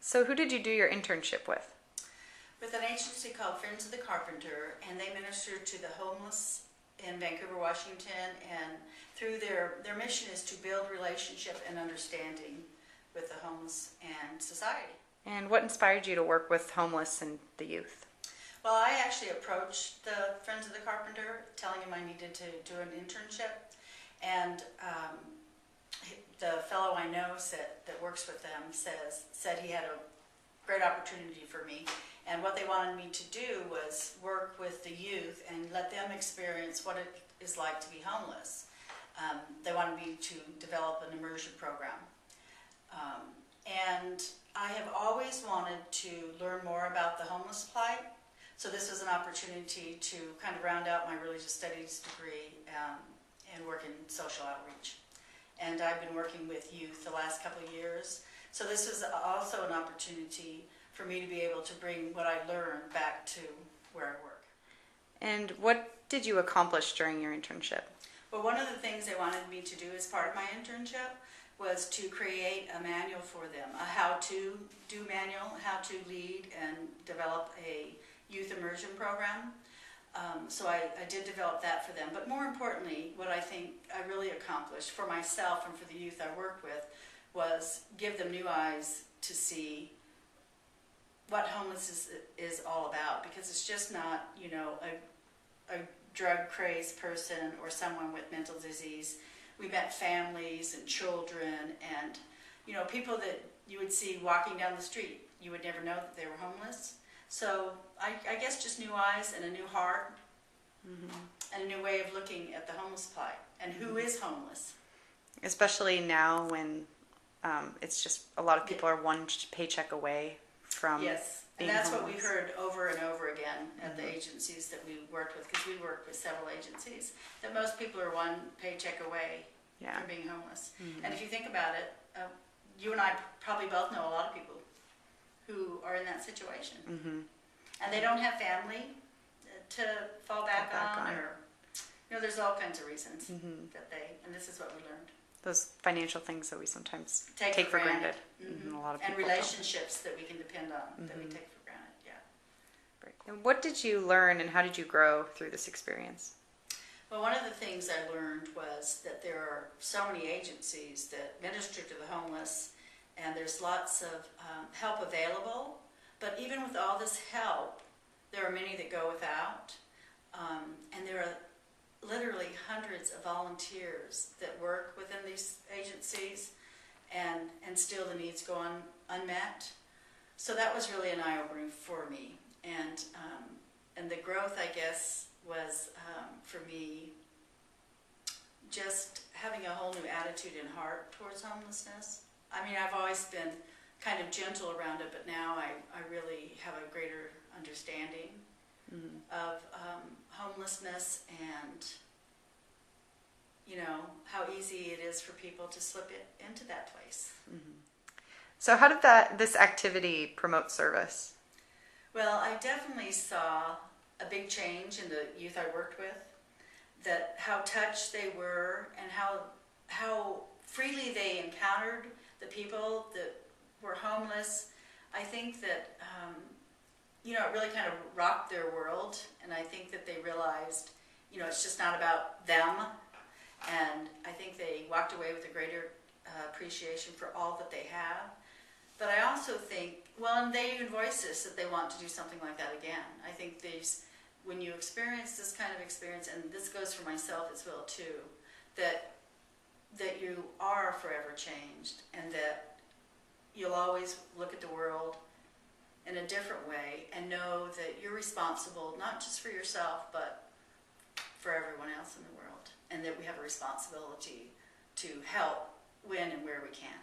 So who did you do your internship with? With an agency called Friends of the Carpenter, and they minister to the homeless in Vancouver, Washington, and through their mission is to build relationship and understanding with the homeless and society. And what inspired you to work with homeless and the youth? Well, I actually approached the Friends of the Carpenter, telling them I needed to do an internship, and the fellow I know that works with them said he had a great opportunity for me, and what they wanted me to do was work with the youth and let them experience what it is like to be homeless. They wanted me to develop an immersion program, and I have always wanted to learn more about the homeless plight, so this was an opportunity to kind of round out my religious studies degree and work in social outreach. And I've been working with youth the last couple of years, so this was also an opportunity for me to be able to bring what I learned back to where I work. And what did you accomplish during your internship? Well, one of the things they wanted me to do as part of my internship was to create a manual for them, a how-to do manual, how to lead and develop a youth immersion program. So I did develop that for them. But more importantly, what I think I really accomplished for myself and for the youth I work with was give them new eyes to see what homelessness is all about, because it's just not, you know, a drug-crazed person or someone with mental disease. We met families and children and, you know, people that you would see walking down the street. You would never know that they were homeless. So I guess just new eyes and a new heart, and a new way of looking at the homeless plight and who is homeless. Especially now when it's just a lot of people are one paycheck away from And that's what we've heard over and over again at the agencies that we worked with, because we work with several agencies, that most people are one paycheck away from being homeless. And if you think about it, you and I probably both know a lot of people who are in that situation. And they don't have family to fall back on, or, you know, there's all kinds of reasons that and this is what we learned. Those financial things that we sometimes take for granted. Mm-hmm. A lot of and people relationships that we can depend on, that we take for granted, Right. And what did you learn and how did you grow through this experience? Well, one of the things I learned was that there are so many agencies that minister to the homeless, and there's lots of help available, but even with all this help, there are many that go without, and there are literally hundreds of volunteers that work within these agencies, and still the needs go on unmet. So that was really an eye-opener for me, and the growth, I guess, was for me just having a whole new attitude and heart towards homelessness. I mean, I've always been kind of gentle around it, but now I really have a greater understanding of homelessness and, you know, how easy it is for people to slip into that place. So how did this activity promote service? Well, I definitely saw a big change in the youth I worked with, that how touched they were and how freely they encountered the people that were homeless. I think that, you know, it really kind of rocked their world, and I think that they realized, you know, it's just not about them, and I think they walked away with a greater appreciation for all that they have. But I also think, well, and they even voice this, that they want to do something like that again. I think when you experience this kind of experience, and this goes for myself as well too, that you are forever changed, and that you'll always look at the world in a different way and know that you're responsible not just for yourself, but for everyone else in the world, and that we have a responsibility to help when and where we can.